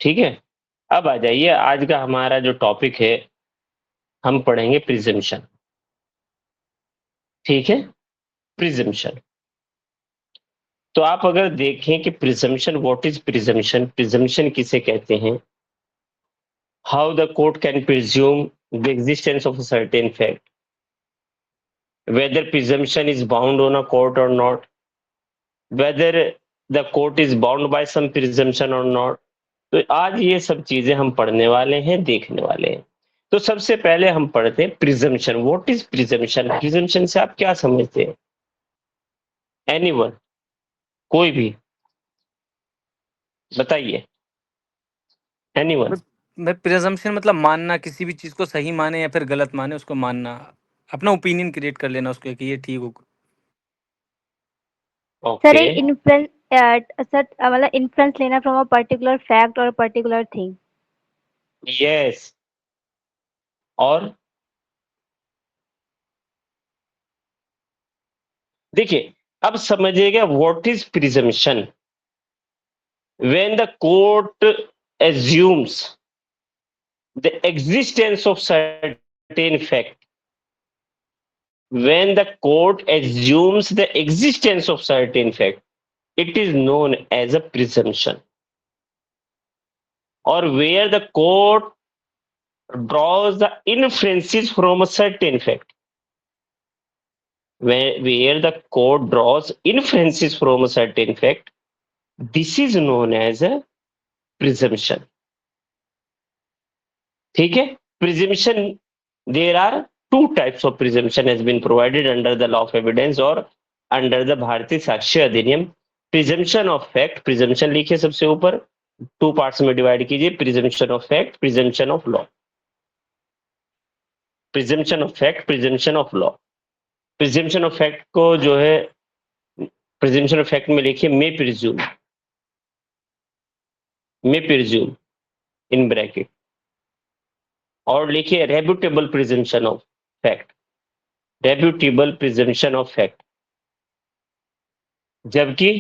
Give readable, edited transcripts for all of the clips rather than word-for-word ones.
ठीक है? अब आ जाइए, आज का हमारा जो टॉपिक है, हम पढ़ेंगे प्रिजम्पशन। ठीक है? प्रिजम्पशन। तो आप अगर देखें कि presumption, what is presumption, presumption किसे कहते हैं, how the court can presume the existence of a certain fact, whether presumption is bound on a court or not, whether the court is bound by some presumption or not। तो आज ये सब चीजें हम पढ़ने वाले हैं, देखने वाले हैं। तो सबसे पहले हम पढ़ते हैं presumption. What is presumption? Presumption से आप क्या समझते हैं? एनीवन, कोई भी बताइए। एनीवन? मैं प्रिजम्पशन मतलब मानना, किसी भी चीज को सही माने या फिर गलत माने, उसको मानना, अपना ओपिनियन क्रिएट कर लेना उसको कि ये ठीक हो। Sir okay. इन्फ्लुएंस सर मतलब इन्फ्लुएंस लेना फ्रॉम अ पर्टिकुलर फैक्ट और पर्टिकुलर थिंग। यस। और देखिए, अब समझिएगा what is presumption. When the court assumes the existence of certain fact, when the court assumes the existence of certain fact, it is known as a presumption, or where the court draws the inferences from a certain fact, where the court draws inferences from a certain fact, this is known as a presumption। ठीक है? presumption, there are two types of presumption has been provided under the law of evidence और under the भारतीय साक्ष्य अधिनियम। presumption of fact, presumption लिखिए सबसे ऊपर, to parts में डिवाइड कीजिए, presumption of fact, presumption of law। presumption of fact, presumption of law। presumption of fact को जो है presumption of fact में लिखिए may presume, may presume in bracket, और लिखिए rebuttable presumption of fact, rebuttable presumption of fact. जबकि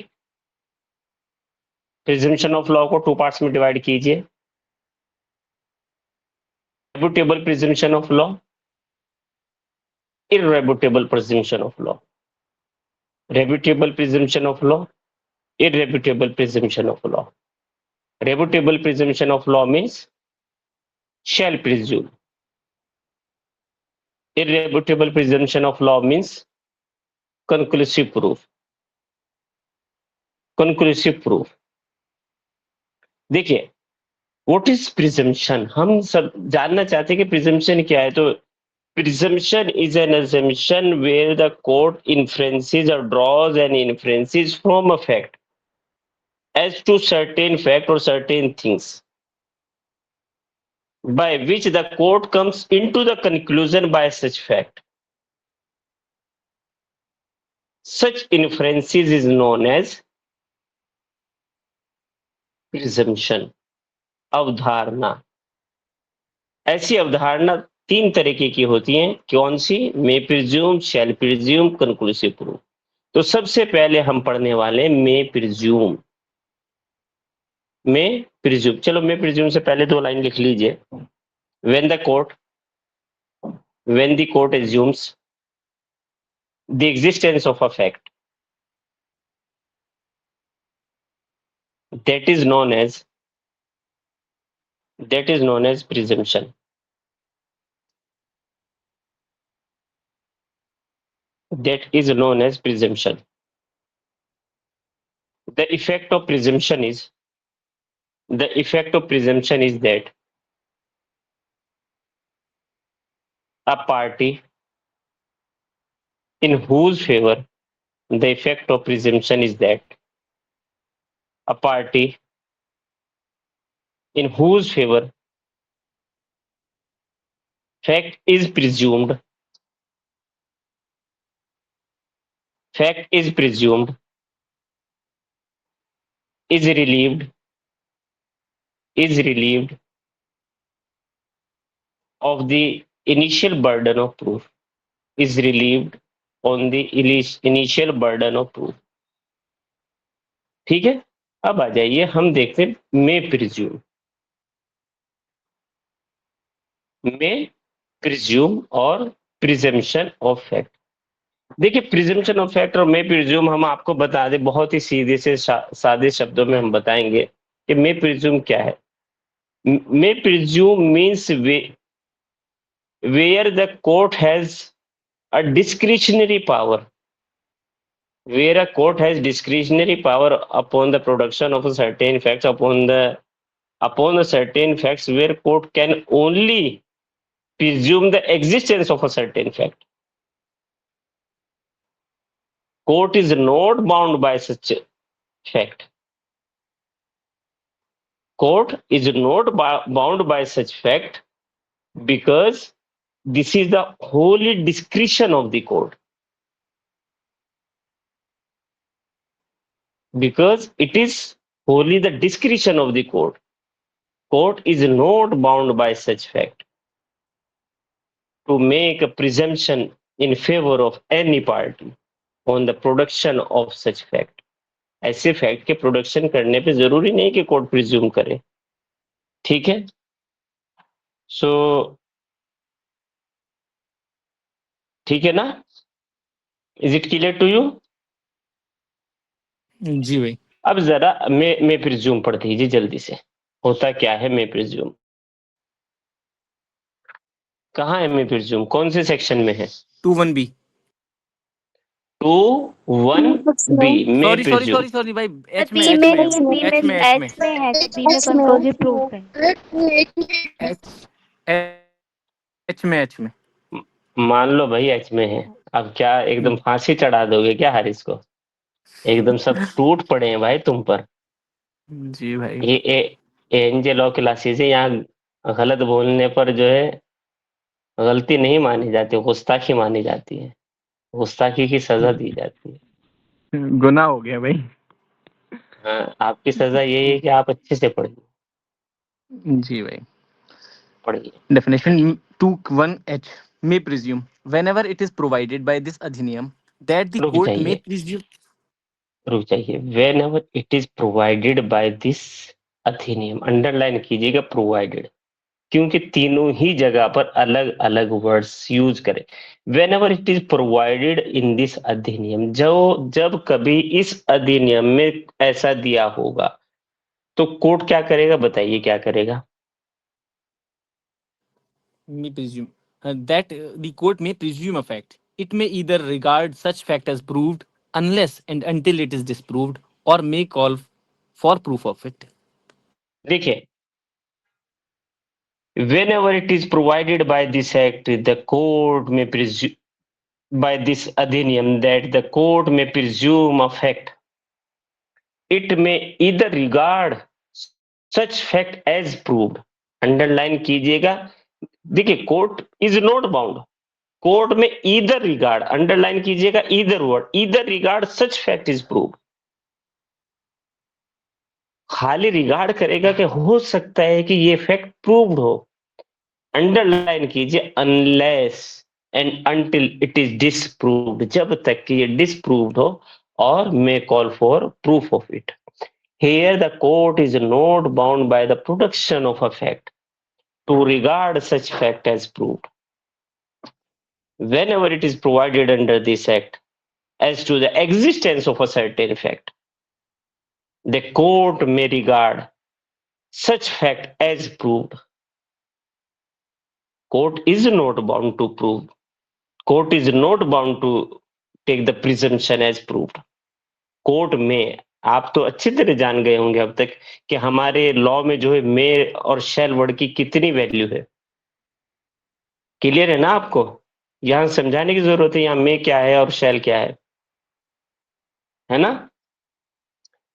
presumption of law को two parts में डिवाइड कीजिए, rebuttable presumption of law, irrebuttable presumption of law. Rebuttable presumption of law, irrebuttable presumption of law. Rebuttable presumption of law means shall presume, irrefutable presumption of law means conclusive proof, conclusive proof। देखिए, what is presumption, हम सब जानना चाहते हैं कि presumption क्या है। तो presumption is an assumption where the court inferences or draws an inferences from a fact as to certain fact or certain things, by which the court comes into the conclusion by such fact। Such inferences is known as presumption। अवधारणा। ऐसी अवधारणा तीन तरीके की होती हैं। कौन सी? May presume, shall presume, conclusive proof. तो सबसे पहले हम पढ़ने वाले मे प्रिज्यूम। मे प्रिज्यूम, चलो मे प्रिज्यूम से पहले दो लाइन लिख लीजिए। when the court when the court assumes the existence of a fact, that is known as presumption। that is known as presumption। the effect of presumption is that a party in whose favor the effect of presumption is that a party in whose favor fact is presumed is relieved of the initial burden of proof, is relieved on the initial burden of proof। ठीक है? अब आ जाइए, हम देखते हैं मे presume. में presume और प्रिजम्पशन ऑफ फैक्ट। देखिए प्रिजम्पशन ऑफ फैक्ट और मे प्रिज्यूम हम आपको बता दें, बहुत ही सीधे से सादे शब्दों में हम बताएंगे कि मे प्रिज्यूम क्या है। मे presume means where the court has a discretionary power, where a court has discretionary power upon the production of a certain facts, upon a certain facts, where court can only presume the existence of a certain fact. Court is not bound by such fact. Court is not bound by such fact because this is the wholly discretion of the court. Because it is wholly the discretion of the court. Court is not bound by such fact to make a presumption in favor of any party on the production of such fact. ऐसे fact के production करने पे जरूरी नहीं कि court presume करे, ठीक है। सो ठीक है ना, is it clear to you? जी भाई। अब जरा मे प्रिज्यूम पढ़ दीजिए जल्दी से, होता क्या है मे प्रिज्यूम, कहाँ है मे प्रिज्यूम, कौन से सेक्शन में है? 21B। 21B मे सॉरी प्रिज्यूम। सॉरी भाई, एच में बी एच में में नहीं, बी एच में में एच में है, बी में कंक्लूसिव प्रूफ है। एच में मान लो भाई एच में है, अब क्या एकदम फांसी चढ़ा दोगे क्या हारिस को? एकदम सब टूट पड़े हैं भाई तुम पर। जी भाई। ये एनजे लॉ क्लासेस है, यहाँ गलत बोलने पर जो है गलती नहीं मानी जाती, गुस्ताखी मानी जाती है, गुस्ताखी की सजा दी जाती है। गुनाह हो गया भाई। हाँ, आपकी सजा यही है कि आप अच्छे से पढ़िए। जी भाई। पढ़िए। Definition 21H may presume whenever it is provided by this अधिनियम that the रुक court may जाइए, presume। रुक जाइए, when ever it is provided by this अधिनियम, अंडरलाइन कीजिएगा प्रोवाइडेड, क्योंकि तीनों ही जगह पर अलग अलग वर्ड्स यूज करें। When ever it is provided in this अधिनियम, जब कभी इस अधिनियम में ऐसा दिया होगा तो कोर्ट क्या करेगा, बताइए क्या करेगा? May presume that the court may presume a fact. It may either regard such fact as proved unless and until it is disproved, or may call for proof of it. देखिए, whenever it is provided by this act, the court may presume, by this अधिनियम, that the court may presume a fact, it may either regard such fact as proved, underline कीजिएगा। देखिए, court is not bound, court में either regard, underline कीजिएगा either word, either regard such fact is proved, खाली regard करेगा कि हो सकता है कि ये फैक्ट प्रूव्ड हो, अंडरलाइन कीजिए unless and until it is disproved, जब तक कि ये डिसप्रूव्ड हो, और मे call for proof of it. Here the court is not bound by the production of a fact to regard such fact as proved. Whenever it is provided under this act as to the existence of a certain fact, the court may regard such fact as proved. Court is not bound to prove. Court is not bound to take the presumption as proved. Court में, आप तो अच्छी तरह जान गए होंगे अब तक कि हमारे लॉ में जो है मे और शैल वर्ड की कितनी वैल्यू है, क्लियर है ना आपको? यहां समझाने की जरूरत है यहाँ मे क्या है और शैल क्या है ना?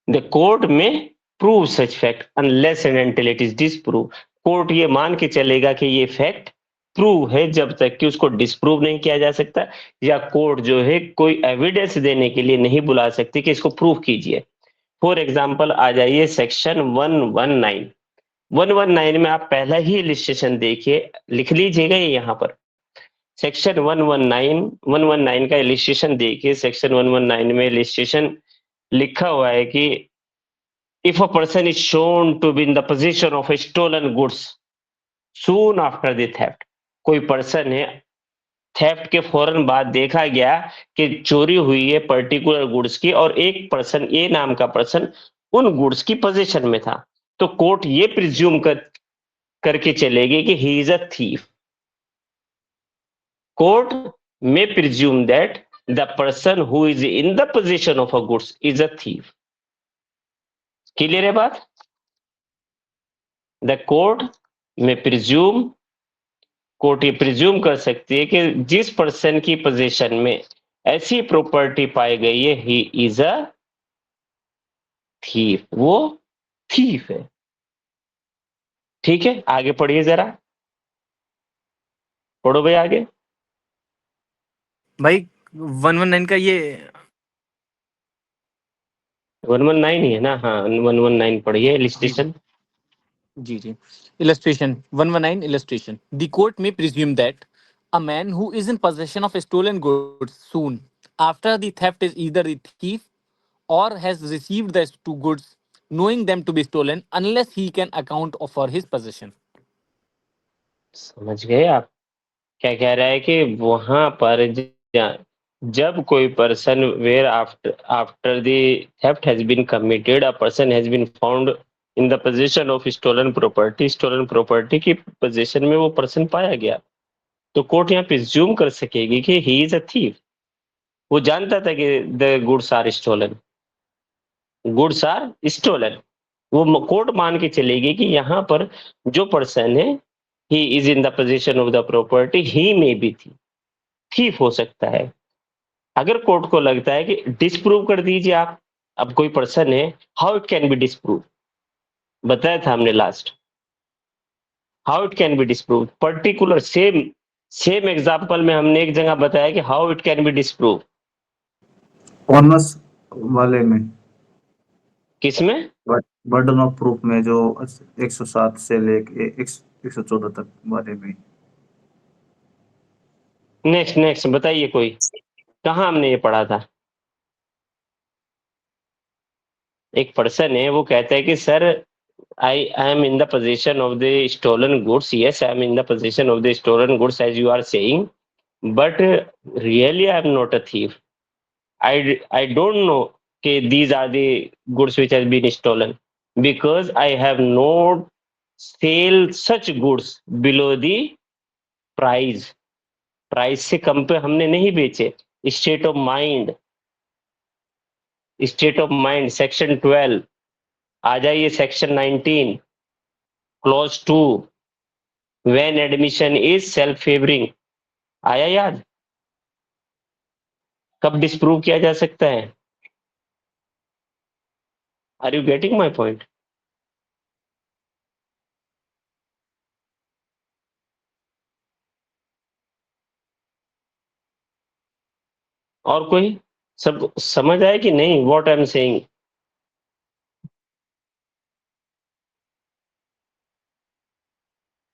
द कोर्ट में prove such fact unless and until it is disprove, court ये मान के चलेगा कि ये फैक्ट प्रूव है जब तक कि उसको डिसप्रूव नहीं किया जा सकता, या कोर्ट जो है कोई एविडेंस देने के लिए नहीं बुला सकती कि इसको प्रूव कीजिए। फॉर एग्जाम्पल आ जाइए सेक्शन 119 में, आप पहला ही इलिस्ट्रेशन देखिए, लिख लीजिएगा ये यहाँ पर, सेक्शन 119 का इलिस्ट्रेशन देखिए। सेक्शन 119 में इलिस्ट्रेशन लिखा हुआ है कि if a person is shown to be in the position of stolen goods, soon after the theft, कोई पर्सन है, थेफ्ट के फौरन बाद देखा गया कि चोरी हुई है पर्टिकुलर गुड्स की और एक पर्सन ए नाम का पर्सन उन गुड्स की पोजीशन में था, तो कोर्ट ये प्रिज्यूम करके चलेगी कि he is a thief. Court may presume that the person who is in the possession of a goods is a thief. Clear है बात? The court may presume, court ये प्रिज्यूम कर सकती है कि जिस पर्सन की पोजीशन में ऐसी प्रॉपर्टी पाई गई है ही इज अ थीफ, वो थीफ है। ठीक है, आगे पढ़िए जरा, पढ़ो भाई आगे। भाई 119 का ये 119 ही है ना? हाँ 119 पढ़िए, जी illustration. Ji ji illustration 119 illustration the court may presume that a man who is in possession of stolen goods soon after the theft is either the thief or has received the two goods knowing them to be stolen unless he can account for his possession. समझ गए आप? क्या कह रहा है कि वहां पर जब कोई person where after the theft has been committed a person has been found in the position of stolen property की पोजीशन में वो पर्सन पाया गया, तो कोर्ट यहाँ प्रिज्यूम कर सकेगी कि ही इज अ थीफ। वो जानता था कि द गुड्स आर स्टोलन, वो कोर्ट मान के चलेगी कि यहाँ पर जो पर्सन है he is in the position of the property, he may be thief हो सकता है। अगर कोर्ट को लगता है कि डिस्प्रूव कर दीजिए आप, अब कोई पर्सन है, how it can B disprove, बताया था हमने last, how it can B disprove, particular same example में हमने एक जगह बताया कि how it can B disprove. Honours वाले में, किसमें? बर्डन ऑफ प्रूफ में, जो 107 से लेके 114 तक वाले में। नेक्स्ट बताइए, कोई कहाँ हमने ये पढ़ा था? एक पर्सन है, वो कहता है कि sir I am in the possession of the stolen goods. Yes, I am in the possession of the stolen goods as you are saying, but really I am not a thief. I don't know that these are the goods which has been stolen because I have not sell such goods below the price. Price से कम पे हमने नहीं बेचे। State of mind section 12, आ जाइए section 19 clause 2, when admission is self favouring, आया याद? कब डिस्प्रूव किया जा सकता है? Are you getting my point? और कोई सब समझ आया कि नहीं व्हाट आई एम सेइंग?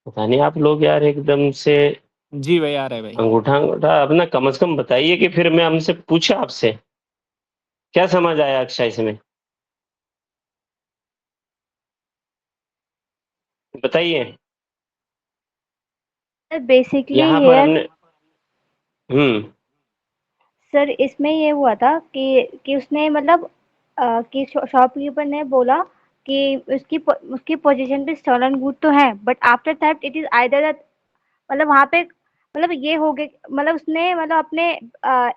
पता नहीं आप लोग यार एकदम से जी भाई आ रहा है भाई। अंगूठा अपना कम से कम बताइए कि फिर मैं हमसे पूछा आपसे क्या समझ आया अक्षय इसमें, बताइए। सर बेसिकली यहाँ पर हियर हमने सर इसमें ये हुआ था कि उसने मतलब कि शॉपकीपर ने बोला कि उसकी पोजीशन पे स्टोलन गुड तो है, but after theft it is either मतलब वहाँ पे मतलब ये हो गया, मतलब उसने मतलब अपने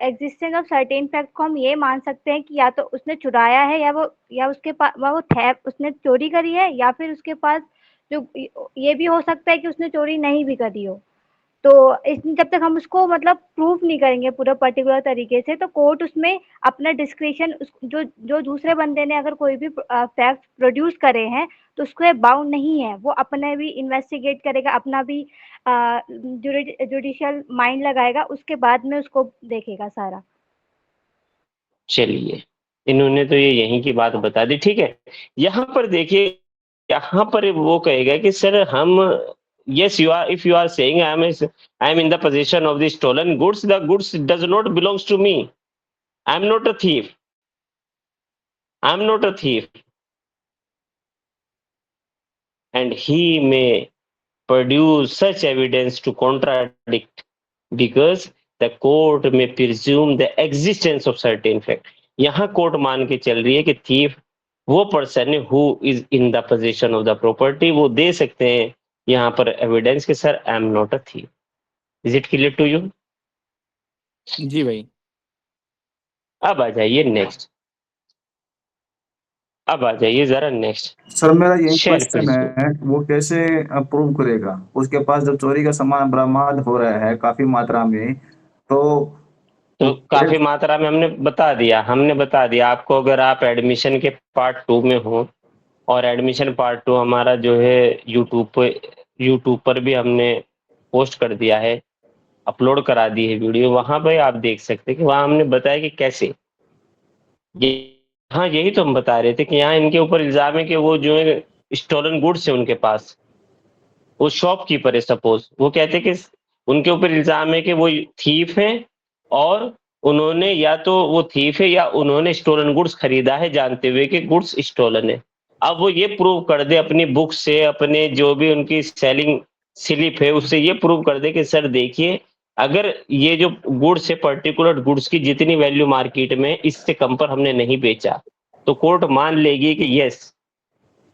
एग्जिस्टेंस ऑफ सर्टेन फैक्ट को हम ये मान सकते हैं कि या तो उसने चुराया है या उसके पास वो थेफ्ट उसने चोरी करी है, या फिर उसके पास जो ये भी हो सकता है कि उसने चोरी नहीं भी करी हो। तो इस जब तक हम उसको मतलब प्रूफ नहीं करेंगे पूरा पर्टिकुलर तरीके से, तो कोर्ट उसमें अपना डिस्क्रिशन जो जो दूसरे बंदे ने अगर कोई भी फैक्ट प्रोड्यूस करे हैं तो उसको बाउंड नहीं है, वो अपने भी इन्वेस्टिगेट करेगा, अपना भी जुडिशियल माइंड लगाएगा, उसके बाद में उसको देखेगा सारा। चलिए, इन्होंने तो ये यहीं की बात बता दी, ठीक है। यहाँ पर देखिए, यहाँ पर वो कहेगा कि सर हम yes you are, if you are saying I am in the possession of the stolen goods, the goods does not belongs to me, I am not a thief, and he may produce such evidence to contradict, because the court may presume the existence of certain fact. यहाँ court मान के चल रही है कि thief वो person है who is in the position of the property, वो दे सकते हैं यहाँ पर एविडेंस कि sir I am not a thief. Is it clear to you? जी भाई. अब आ जाइए नेक्स्ट. अब आ जाइए जरा नेक्स्ट. सर मेरा यही शेल क्वेश्चन है, वो कैसे प्रूव करेगा? उसके पास जब चोरी का सामान बरामद हो रहा है काफी मात्रा में, तो तो काफी मात्रा में हमने बता दिया आपको. अगर आप एडमिशन के पार्ट 2 में हो, और एडमिशन पार्ट 2 हमारा जो है यूट्यूब पर भी हमने पोस्ट कर दिया है, अपलोड करा दी है वीडियो, वहां पे आप देख सकते हैं कि वहां हमने बताया कि कैसे ये. हाँ, यही तो हम बता रहे थे कि यहाँ इनके ऊपर इल्जाम है कि वो जो है स्टोलन गुड्स है उनके पास. वो शॉपकीपर है सपोज, वो कहते हैं कि उनके ऊपर इल्जाम है कि वो थीफ है, और उन्होंने या तो वो थीफ है या उन्होंने स्टोलन गुड्स खरीदा है जानते हुए कि गुड्स स्टोलन है. अब वो ये प्रूव कर दे अपनी बुक से, अपने जो भी उनकी सेलिंग स्लिप है उससे ये प्रूव कर दे कि सर देखिए, अगर ये जो गुड्स है पर्टिकुलर गुड्स की जितनी वैल्यू मार्केट में इससे कम पर हमने नहीं बेचा, तो कोर्ट मान लेगी कि yes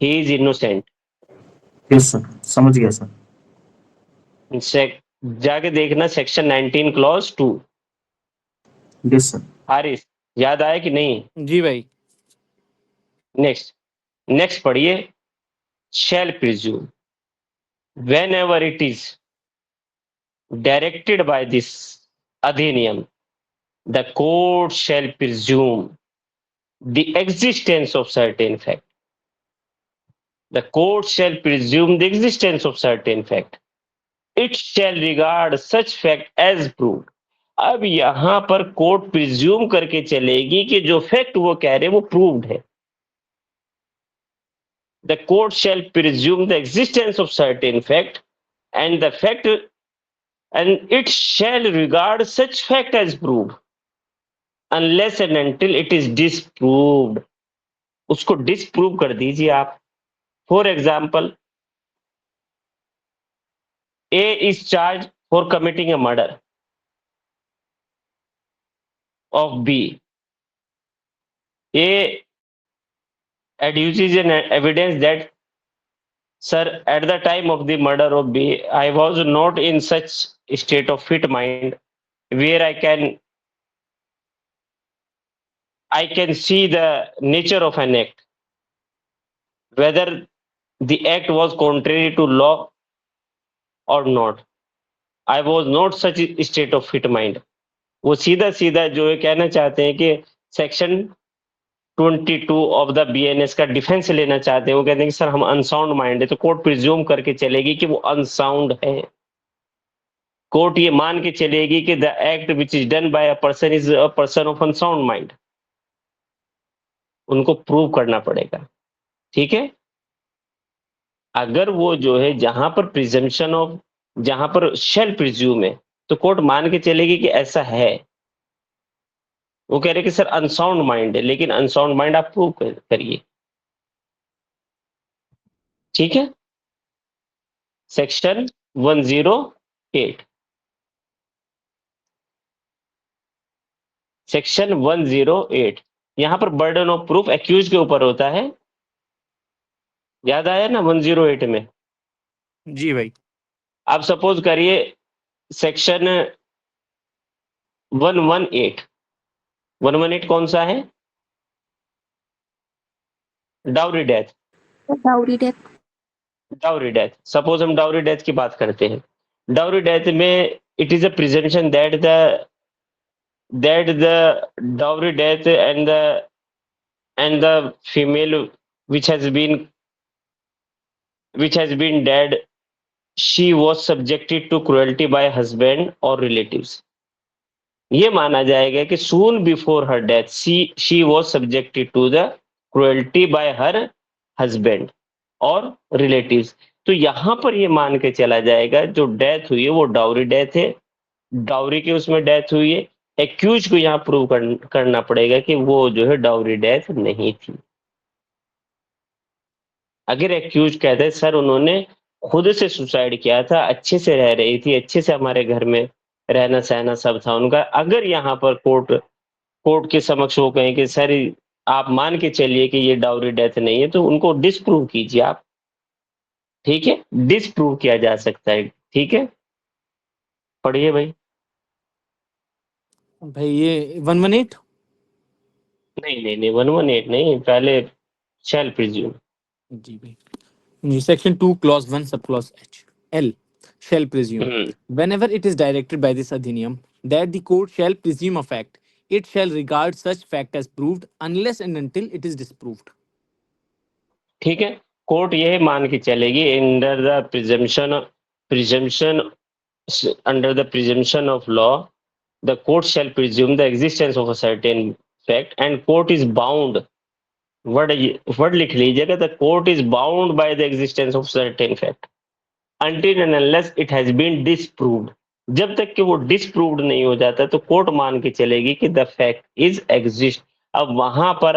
he is innocent. Yes sir, समझ गया सर. जाके देखना section 19 clause 2. Yes sir. Haris, याद आया कि नहीं? जी भाई. नेक्स्ट पढ़िए. शैल presume whenever it is directed by this अधिनियम, the court shall presume the existence of certain fact. The court shall presume the existence of certain fact. It shall regard such fact as proved. अब यहां पर court presume करके चलेगी कि जो fact वो कह रहे वो प्रूव्ड है. The court shall presume the existence of certain fact, and the fact, and it shall regard such fact as proved unless and until it is disproved. उसको डिसप्रूव कर दीजिए आप. For example, A is charged for committing a murder of B. A adduces an evidence that, sir, at the time of the murder of B, I was not in such state of fit mind where I can see the nature of an act, whether the act was contrary to law or not. I was not such a state of fit mind. वो सीधा सीधा जो है कहना चाहते हैं कि section 22 of the BNS का डिफेंस लेना चाहते हैं. वो कहते हैं कि सर हम अनसाउंड माइंड है, तो कोर्ट प्रिज्यूम करके चलेगी कि वो अनसाउंड है. कोर्ट ये मान के चलेगी कि the act which is done by a person is a person of unsound mind. उनको प्रूव करना पड़ेगा. ठीक है. अगर वो जो है जहां पर प्रिजम्पशन ऑफ, जहां पर शेल प्रिज्यूम है, तो कोर्ट मान के चलेगी कि ऐसा है. वो कह रहे कि सर अनसाउंड माइंड है, लेकिन अनसाउंड माइंड आप प्रूव करिए. ठीक है. सेक्शन 108, सेक्शन 108, यहां पर बर्डन ऑफ प्रूफ एक्यूज के ऊपर होता है. याद आया ना 108 में? जी भाई. आप सपोज करिए सेक्शन 118. 118 कौन सा है? Dowry death. Dowry death. Dowry death. Suppose हम डाउरी डेथ की बात करते हैं. डाउरी डेथ में it is a presumption that the dowry death and the female which has been dead, she was subjected to cruelty by husband or relatives. ये माना जाएगा कि soon before her death she was subjected to the cruelty by her husband और relatives. तो यहाँ पर ये मान के चला जाएगा जो डेथ हुई है वो डाउरी डेथ है, डाउरी के उसमें डेथ हुई है. एक्यूज को यहाँ प्रूव करना पड़ेगा कि वो जो है डाउरी डेथ नहीं थी. अगर एक्यूज कहते हैं सर उन्होंने खुद से सुसाइड किया था, अच्छे से रह रही थी, अच्छे से हमारे घर में रहना सहना सब था उनका। अगर यहाँ पर कोर्ट के समक्ष वो कहें कि सर आप मान के चलिए कि ये डाउरी डेथ नहीं है, तो उनको डिसप्रूव कीजिए आप। ठीक है, डिसप्रूव किया जा सकता है। ठीक है, पढ़िए भाई। भाई ये 118। नहीं 118 नहीं, पहले शैल प्रिज्यूम। जी भाई, section 2 clause 1 sub clause H L shall presume whenever it is directed by this adhinium that the court shall presume a fact, it shall regard such fact as proved unless and until it is disproved. ठीक है, court यह मान के चलेगी under the presumption under the presumption of law, the court shall presume the existence of a certain fact and court is bound, word लिख लीजिएगा, the court is bound by the existence of certain fact until and unless it has been disproved. जब तक कि वो disproved नहीं हो जाता तो कोर्ट मान के चलेगी कि द फैक्ट इज एग्जिस्ट। अब वहां पर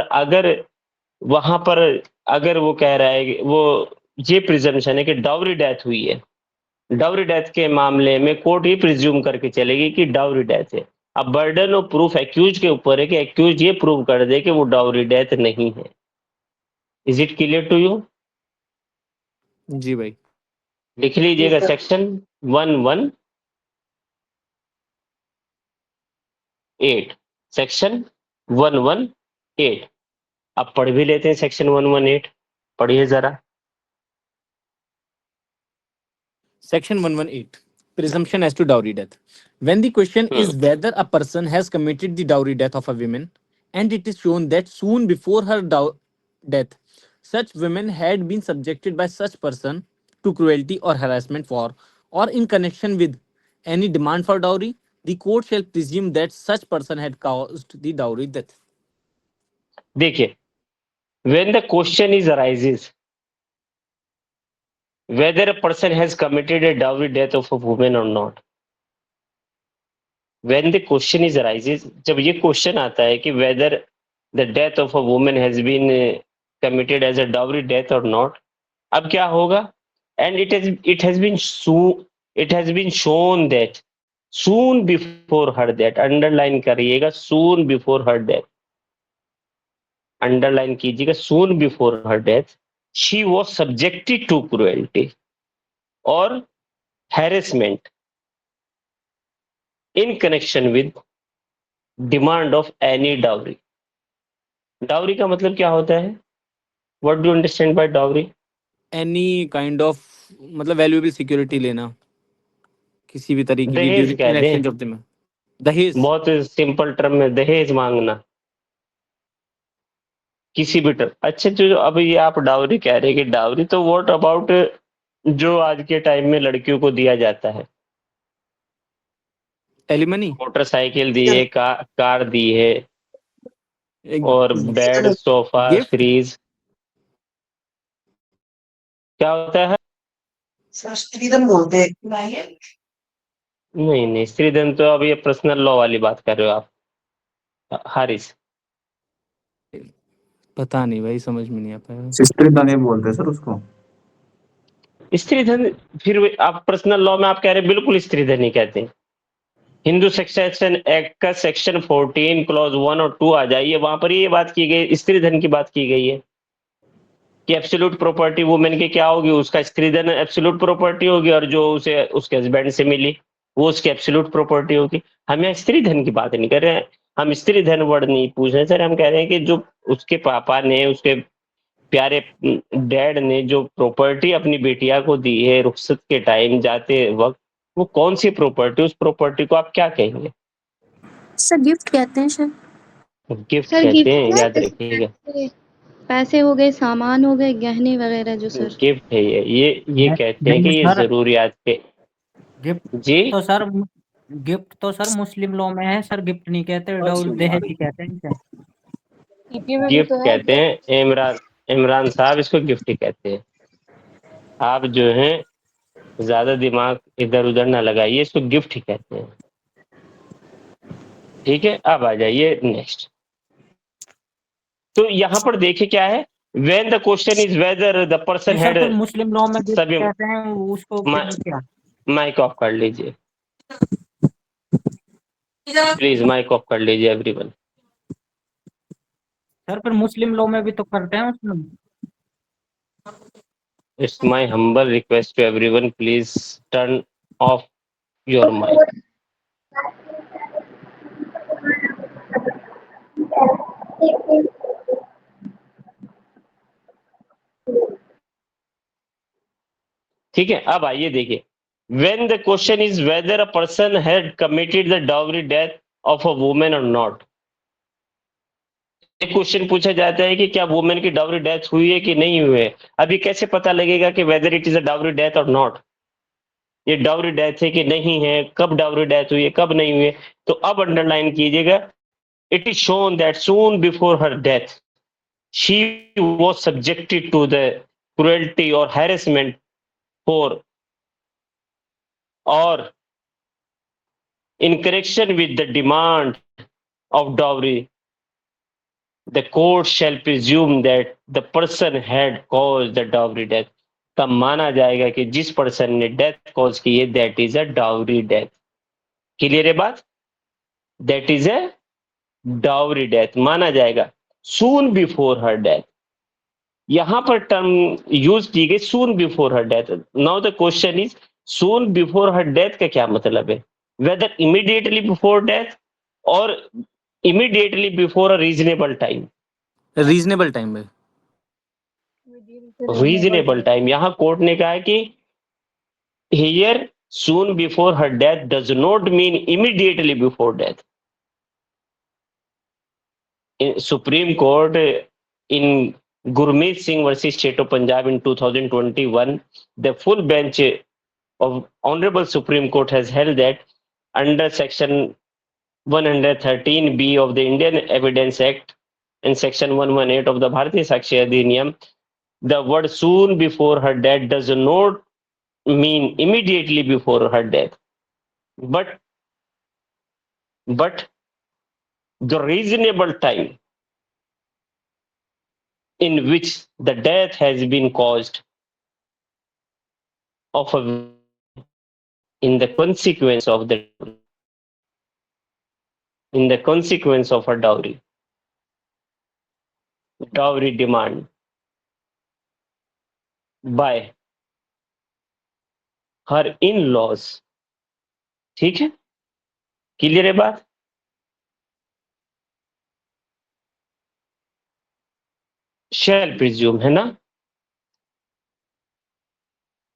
अगर वो कह रहा है कि वो ये प्रिजम्पशन है कि डाउरी डेथ हुई है, डाउरी डेथ के मामले में कोर्ट ही प्रिज्यूम करके चलेगी कि डाउरी डेथ है। अब बर्डन ऑफ प्रूफ एक्यूज के ऊपर है कि एक्यूज ये प्रूव कर दे कि वो डाउरी डेथ नहीं है। Is it clear to you? जी भाई। लिख लीजिएगा सेक्शन 118, सेक्शन 118। अब पढ़ भी लेते हैं सेक्शन 118, पढ़िए जरा। Section 118 presumption as to dowry death. When the question is whether a person has committed the dowry death of a woman and it is shown that soon before her death such women had been subjected by such person to cruelty or harassment for or in connection with any demand for dowry, the court shall presume that such person had caused the dowry death. देखिए, when the question is arises whether a person has committed a dowry death of a woman or not, when the question is arises, जब ये question आता है कि whether the death of a woman has been committed as a dowry death or not, अब क्या होगा? And it has been shown that soon before her death, underline करिएगा, soon before her death, underline कीजिएगा, soon before her death she was subjected to cruelty or harassment in connection with demand of any dowry. Dowry का मतलब क्या होता है? What do you understand by dowry? Any kind of मतलब valuable security लेना किसी भी तरीके की दहेज ड्यूरिंग कह इन दें, एक्सचेंज ऑफ द दहेज। बहुत सिंपल टर्म में दहेज मांगना किसी भी टर्म। अच्छा, जो अब ये आप डाउरी कह रहे हैं कि डाउरी, तो व्हाट अबाउट जो आज के टाइम में लड़कियों को दिया जाता है? एलिमनी, मोटरसाइकिल दी है, कार दी है, और बेड, सोफा, गिफ्ट। फ्रीज, क्या होता है? स्त्रीधन बोलते हैं। नहीं स्त्रीधन तो अब ये पर्सनल लॉ वाली बात कर रहे हो आप, हारिस। पता नहीं भाई, समझ में नहीं आ पाया। स्त्री धन बोलते हैं सर उसको। स्त्रीधन, फिर आप पर्सनल लॉ में आप कह रहे हैं बिल्कुल स्त्रीधन ही कहते हैं। हिंदू सक्सेशन एक्ट का सेक्शन 14 क्लॉज 1 और 2 आ जाइए, वहां पर ये बात की गई, स्त्रीधन की बात की गई है कि एब्सोल्यूट प्रॉपर्टी वुमेन की क्या होगी, उसका स्त्रीधन एब्सोल्यूट प्रॉपर्टी होगी, और जो उसे उसके हस्बैंड से मिली वो उसकी एब्सोल्यूट प्रॉपर्टी होगी। हम यहाँ स्त्रीधन की बात नहीं कर रहे हैं, हम स्त्रीधन वर्ड नहीं पूछ रहे सर, हम कह रहे हैं कि जो उसके पापा ने, उसके प्यारे डैड ने जो प्रॉपर्टी अपनी बेटिया को दी है रुखसत के टाइम जाते वक्त, वो कौन सी प्रॉपर्टी, उस प्रॉपर्टी को आप क्या कहेंगे? सर गिफ्ट कहते हैं सर। गिफ्ट सर कहते गिफ्ट हैं, याद रखिएगा। पैसे हो गए, सामान हो गए, गहने वगैरह जो सर। गिफ्ट है ये कहते हैं कि ये सर जरूरियात के। गिफ्ट जी, तो सर मुस्लिम लॉ में है सर, गिफ्ट नहीं कहते, दहेज ही कहते हैं इसे। सीपीयू में भी गिफ्ट तो है कहते हैं। इमरान साहब इसको गिफ्ट ही कहते हैं। आप जो हैं ज्यादा दिमाग इधर उधर ना लगाइए, इसको गिफ्ट ही कहते हैं। ठीक है, अब आ जाइए नेक्स्ट। तो यहाँ पर देखिए क्या है, When the question is whether the person sir had फिर मुस्लिम लॉ में गिफ्ट सभी कहते हैं उसको क्या? माइक ऑफ कर लीजिए प्लीज, माइक ऑफ कर लीजिए एवरीवन। सर फिर मुस्लिम लॉ में भी तो करते हैं उसमें। It's my humble request to everyone, please turn off your mic. ठीक है, अब आइए देखिए, when the question is whether a person had committed the dowry death of a woman or not, एक क्वेश्चन पूछा जाता है कि क्या वुमेन की डाउरी डेथ हुई है कि नहीं हुई है। अभी कैसे पता लगेगा कि whether it is a dowry death और नॉट, ये डाउरी डेथ है कि नहीं है, कब डाउरी डेथ हुई है, कब नहीं हुई है। तो अब अंडरलाइन कीजिएगा, it is shown that soon before her death she was subjected to the cruelty और harassment for or in connection with the demand of dowry, the court shall presume that the person had caused the dowry death। तब माना जाएगा कि जिस person ने death cause की है that is a dowry death. Clear है बात? That is a dowry death माना जाएगा सून बिफोर हर डेथ। यहां पर टर्म यूज की गई सून before her death. Now the question is soon before her death का क्या मतलब है? वेदर इमीडिएटली बिफोर डेथ और immediately before a reasonable time. Reasonable time में रीजनेबल टाइम, यहां कोर्ट ने कहा है कि here soon before her death does not mean immediately before death. Supreme court in Gurmeet Singh versus State of Punjab in 2021, the full bench of Honorable Supreme Court has held that under Section 113B of the Indian Evidence Act and Section 118 of the Bharatiya Sakshi Adhiniyam, the word soon before her death does not mean immediately before her death, but the reasonable time in which the death has been caused of a in the consequence of a dowry demand by her in-laws। ठीक है, clear है बात? शैल presume है ना,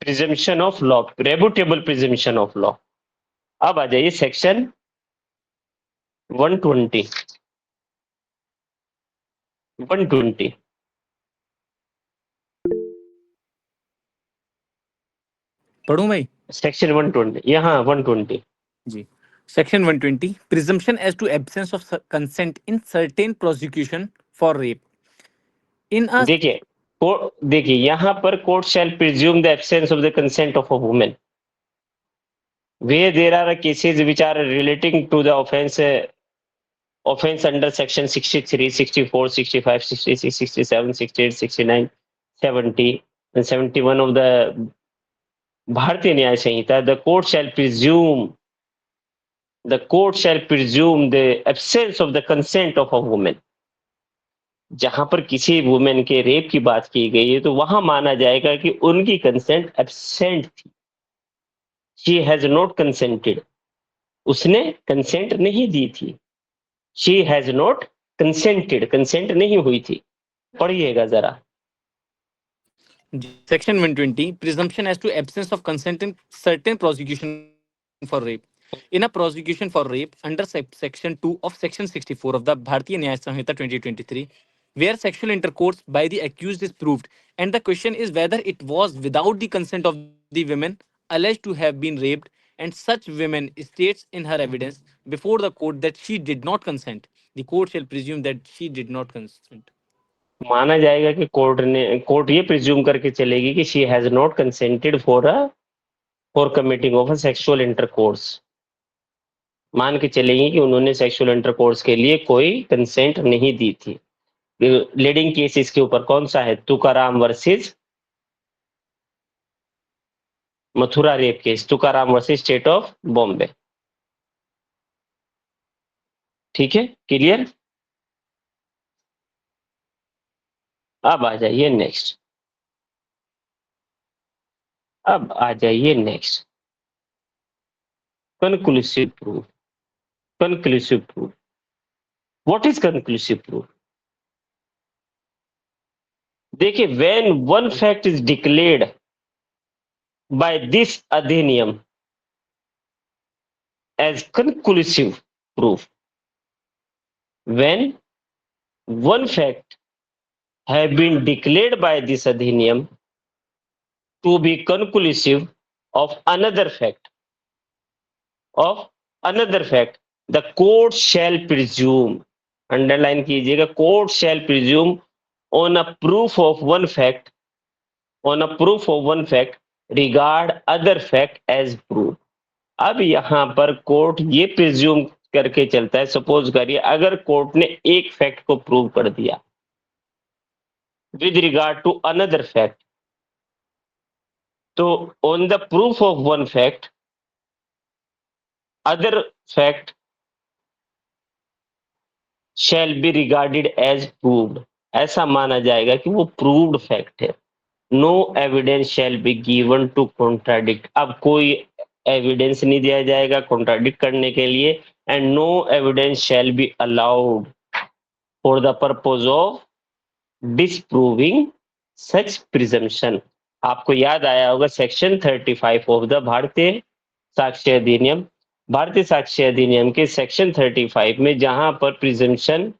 presumption of law, rebuttable presumption of law. अब आ जाइए section 120। पढ़ूं भाई? सेक्शन 120, यहाँ 120 जी। Section 120, presumption as to absence of consent in certain prosecution for rape. In a देखिए यहाँ पर court shell presume the absence of the consent of a woman where there are cases which are relating to the offense under section 63, 64, 65, 66, 67, 68, 69, 70 and 71 of the Bharatiya Nyaya Sanhita। The court shall presume the absence of the consent of a woman। जहां पर किसी women के rape की बात की गई है तो वहां माना जाएगा कि उनकी कंसेंट एब्सेंट थी। शी हैज नॉट कंसेंटेड, उसने कंसेंट नहीं दी थी। She has not consented, consent नहीं हुई थी। पढ़िएगा जरा। Section 120, presumption as to absence of consent in certain prosecution for rape. In a prosecution for rape under section 2 of section 64 of the Bharatiya Nyaya Samhita 2023, where sexual intercourse by the accused is proved, and the question is whether it was without the consent of the women alleged to have been raped, and such women states in her evidence before the court that she did not consent, the court shall presume that she did not consent. माना जाएगा कि court ये presume करके चलेगी कि she has not consented for committing of a sexual intercourse. मान के चलेगी कि उन्होंने सेक्सुअल इंटरकोर्स के लिए कोई कंसेंट नहीं दी थी। लीडिंग केस इसके ऊपर कौन सा है? Tukaram versus Mathura rape case, Tukaram versus state of Bombay. ठीक है, क्लियर? अब आ जाइए नेक्स्ट, अब आ जाइए next, conclusive proof. Conclusive proof, what is conclusive proof? देखिए, when one fact is declared by this अधिनियम as conclusive proof, when one fact have been declared by this adhiniyam to be conclusive of another fact, the court shall presume, underline कीजिएगा, court shall presume on a proof of one fact, regard other fact as proof। अब यहां पर court ये presume करके चलता है, suppose करिए अगर कोर्ट ने एक फैक्ट को प्रूव कर दिया with regard to another fact, तो on the proof of one fact other fact shall be regarded as proved, ऐसा माना जाएगा कि वो प्रूव्ड फैक्ट है। No evidence shall be given to contradict, अब कोई एविडेंस नहीं दिया जाएगा कॉन्ट्राडिक्ट करने के लिए, and no evidence shall be allowed for the purpose of disproving such presumption. आपको याद आया होगा सेक्शन 35 ऑफ द भारतीय साक्ष्य अधिनियम, भारतीय साक्ष्य अधिनियम के सेक्शन 35 में जहां पर प्रिजम्पशन,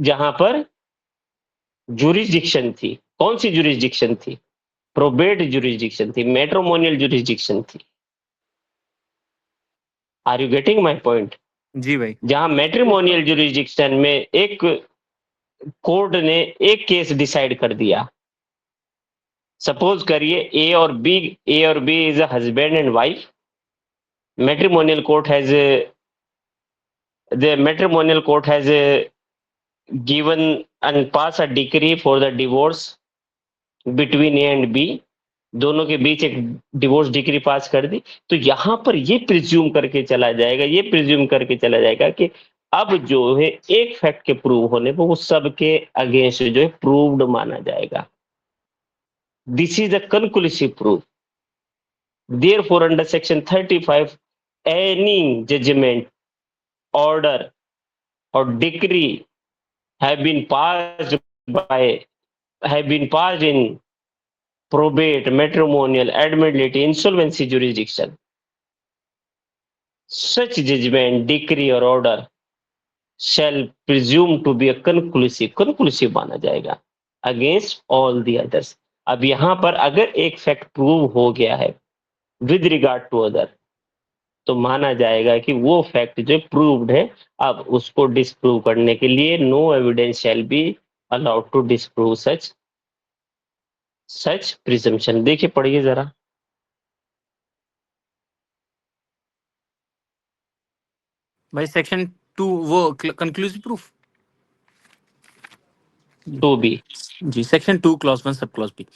जहां पर जुरिस्डिक्शन थी, कौन सी जुरिस्डिक्शन थी? प्रोबेट जुरिस्डिक्शन थी, मैट्रिमोनियल जुरिस्डिक्शन थी। Are you getting my point? जी भाई। जहां मैट्रिमोनियल जुरिस्डिक्शन में एक कोर्ट ने एक केस डिसाइड कर दिया, सपोज करिए ए और B is a husband and wife, matrimonial court has the matrimonial court has given and pass a decree for the divorce between A and B, दोनों के बीच एक डिवोर्स डिग्री पास कर दी। तो यहां पर ये प्रिज्यूम करके चला जाएगा कि अब जो है एक फैक्ट के प्रूव होने पर वो सबके अगेंस्ट जो है प्रूव्ड माना जाएगा। This is a conclusive proof. Therefore under section 35 any judgment, order और decree have been passed in probate, matrimonial, admiralty, insolvency jurisdiction. Such judgment, decree or order shall presume to be a conclusive माना जाएगा against all the others। अब यहां पर अगर एक fact prove हो गया है विद रिगार्ड टू अदर, तो माना जाएगा कि वो फैक्ट जो प्रूव्ड है, अब उसको डिसप्रूव करने के लिए no evidence shall be allowed to disprove such presumption. देखिए, पढ़िए जरा। भाई सेक्शन 2 वो कंक्लूसिव प्रूफ 2B, जी, section 2 clause 1 sub clause B.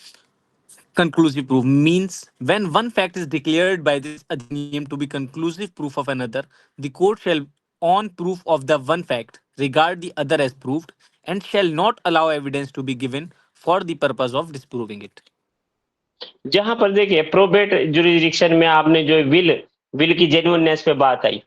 Conclusive proof means when one fact is declared by this adhiniyam to be conclusive proof of another, the court shall, on proof of the one fact, regard the other as proved and shall not allow evidence to be given for the purpose of disproving it. जहां पर देखिए probate jurisdiction में आपने जो will की genuineness पे बात आई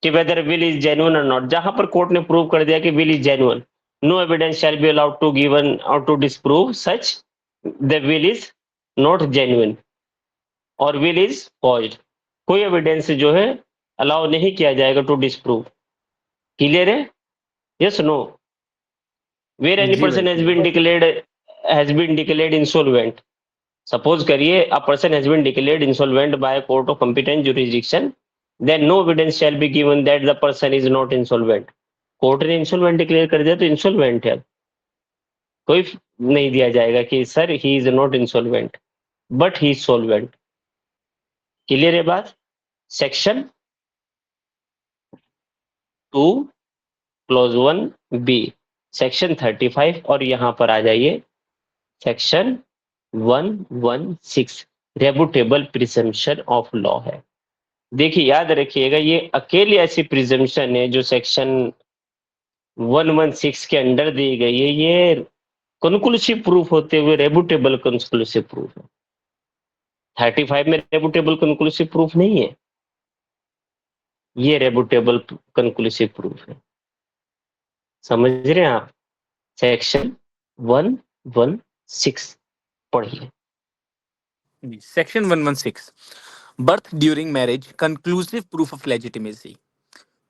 कि वेदर विल इज जेन्युइन और नॉट, जहां पर कोर्ट ने प्रूव कर दिया कि will is genuine, no evidence shall be allowed to given और to disprove such the will is not genuine और विल इज फॉर्ज्ड, कोई एविडेंस जो है अलाउ नहीं किया जाएगा टू डिसप्रूव। क्लियर है? Yes no? वेयर एनी जी पर्सन भाई। Has been declared insolvent, suppose करिए a person has been declared insolvent by court of competent jurisdiction, then no evidence shall be given that the person is not insolvent. Court ने insolvent declare कर दिया तो insolvent है, कोई नहीं दिया जाएगा कि sir he is not insolvent but he is solvent. Clear है बात? सेक्शन 2 क्लॉज 1B सेक्शन 35 और यहाँ पर आ जाइए सेक्शन 116 रेबुटेबल प्रिजम्पशन ऑफ लॉ है। देखिए याद रखिएगा ये अकेली ऐसी प्रिजम्पशन है जो सेक्शन 116 के अंडर दी गई है, ये कंक्लूसिव प्रूफ होते हुए रेबुटेबल कंक्लूसिव प्रूफ है। 35 में रेबुटेबल कंक्लूसिव प्रूफ नहीं है, ये रेबुटेबल कंक्लूसिव प्रूफ है। समझ रहे हैं आप? सेक्शन 116 पढ़िए। Section 116. Birth during marriage, conclusive proof of legitimacy.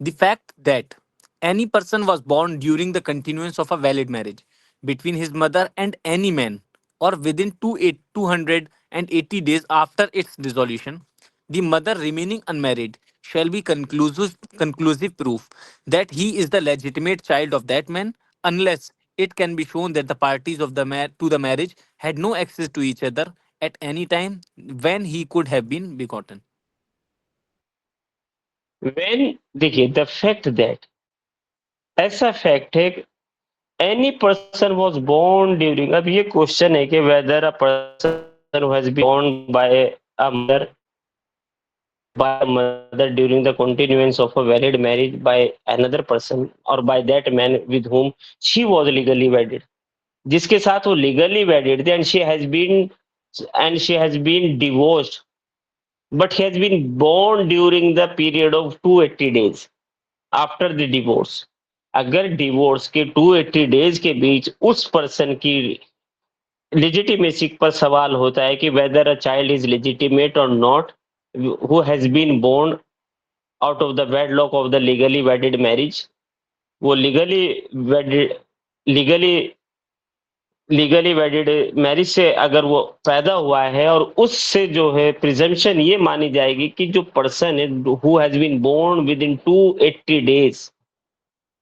The fact that any person was born during the continuance of a valid marriage between his mother and any man, or within 280 days after its dissolution, the mother remaining unmarried shall be conclusive proof that he is the legitimate child of that man, unless it can be shown that the parties of to the marriage had no access to each other at any time when he could have been begotten. When देखिए the fact that, ऐसा fact है any person was born during, अब ये question है कि whether a person has been born by a mother during the continuance of a valid marriage by another person or by that man with whom she was legally wedded, जिसके साथ वो legally wedded थे, and she has been divorced but he has been born during the period of 280 days after the divorce. अगर divorce के 280 days के बीच उस person की legitimacy पर सवाल होता है कि whether a child is legitimate और not who has been born out of the wedlock of the legally wedded marriage, वो लीगली वेडेड मैरिज से अगर वो पैदा हुआ है, और उससे जो है प्रिजम्पशन ये मानी जाएगी कि जो पर्सन है who has been born within 280 days,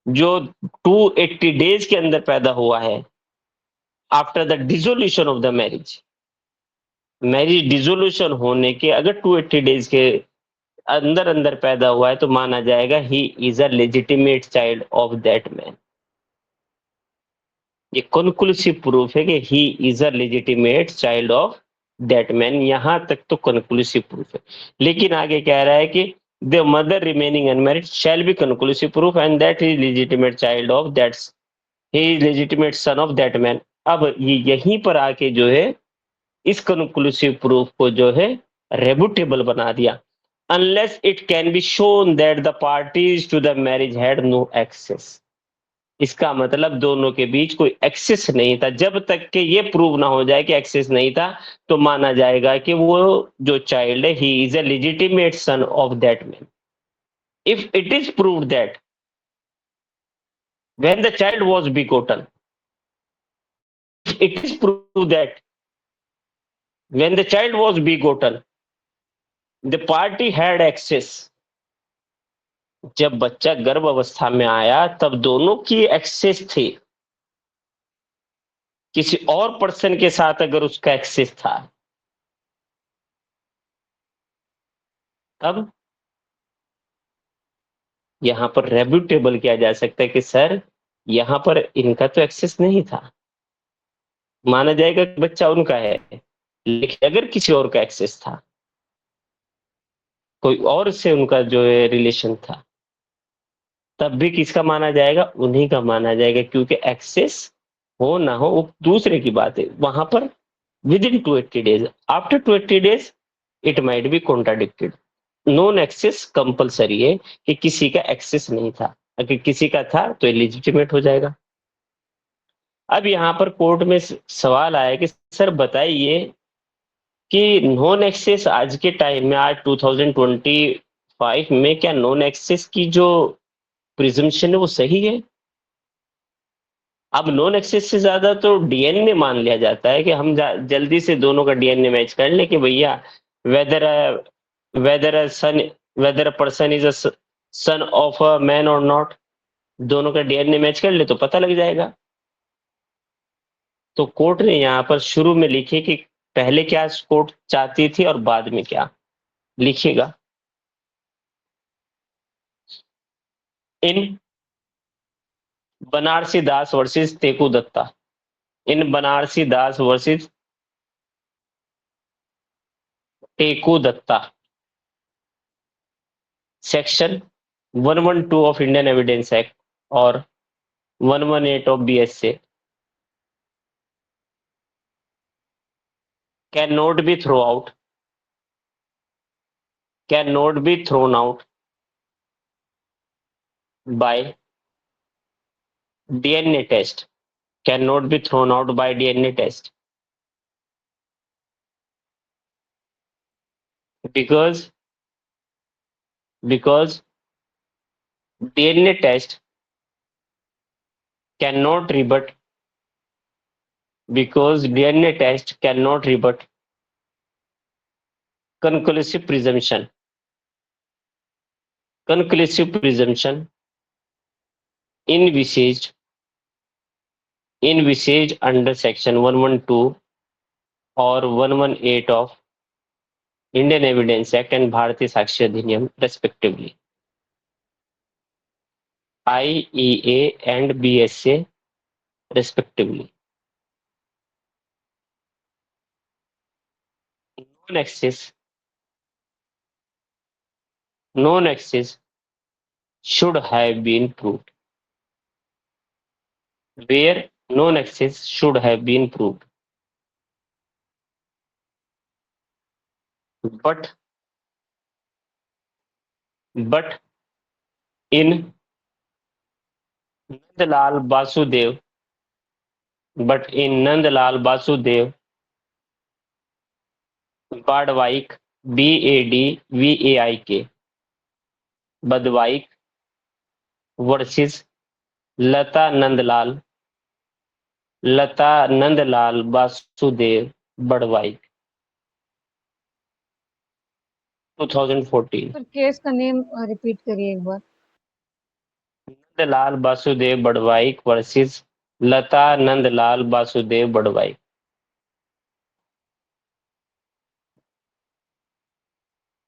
जो 280 डेज के अंदर पैदा हुआ है after the dissolution of the marriage, marriage dissolution होने के अगर 280 डेज के अंदर अंदर पैदा हुआ है तो माना जाएगा he is a legitimate child of that man. ये कंक्लूसिव प्रूफ है कि he is a legitimate child of that man, यहां तक तो कंक्लूसिव प्रूफ है। लेकिन आगे कह रहा है कि the mother remaining unmarried shall be conclusive proof and that is legitimate child of that, he is legitimate son of that man. अब ये यहीं पर आके जो है इस कंक्लूसिव प्रूफ को जो है रेबुटेबल बना दिया, unless it can be shown that the parties to the marriage had no access. इसका मतलब दोनों के बीच कोई एक्सेस नहीं था। जब तक कि ये प्रूव ना हो जाए कि एक्सेस नहीं था तो माना जाएगा कि वो जो चाइल्ड है he is a legitimate son of that man. If it is proved that when the child was begotten, it is proved that when the child was begotten the party had access, जब बच्चा गर्भ अवस्था में आया तब दोनों की access थी, किसी और पर्सन के साथ अगर उसका एक्सेस था तब यहां पर रेब्यूटेबल किया जा सकता है कि सर यहां पर इनका तो एक्सेस नहीं था, माना जाएगा कि बच्चा उनका है। लेकिन अगर किसी और का एक्सेस था, कोई और से उनका जो है रिलेशन था, तब भी किसका माना जाएगा? उन्हीं का माना जाएगा, क्योंकि एक्सेस हो ना हो वो दूसरे की बात है। वहां पर within 280 days, after 280 days it might be contradicted. Non access compulsory है कि किसी का एक्सेस नहीं था, अगर किसी का था तो इलिजिटिमेट हो जाएगा। अब यहाँ पर कोर्ट में सवाल आया कि सर बताइए कि नॉन एक्सेस आज के टाइम में, आज 2025 में, क्या नॉन एक्सेस की जो प्रिजम्पशन है वो सही है? अब नॉन एक्सेस से ज्यादा तो डीएनए मान लिया जाता है कि हम जल्दी से दोनों का डीएनए मैच कर लें कि भैया whether whether a person is a son of a man और नॉट, दोनों का डीएनए मैच कर ले तो पता लग जाएगा। तो कोर्ट ने यहाँ पर शुरू में लिखे कि पहले क्या कोर्ट चाहती थी और बाद में क्या, लिखिएगा। In Banarsi Das versus Teku Datta. In Banarsi Das versus Teku Datta, Section 112 of Indian Evidence Act or 118 of BSA cannot be thrown out by DNA test. Cannot be thrown out by DNA test because DNA test cannot rebut conclusive presumption envisaged under section 112 or 118 of Indian Evidence Act and Bharatiya Sakshi Adhiniyam respectively. IEA and BSA respectively. No nexus should have been proved. Where no nexus should have been proved. But in Nandlal Basudev, Badvaik, BADVAIK, Badvaik versus Lata Nandlal Basudev Badvaik, 2014. Sir case का name repeat करिए एक बार. Nandlal Basudev Badvaik versus Lata Nandlal Basudev Badvaik.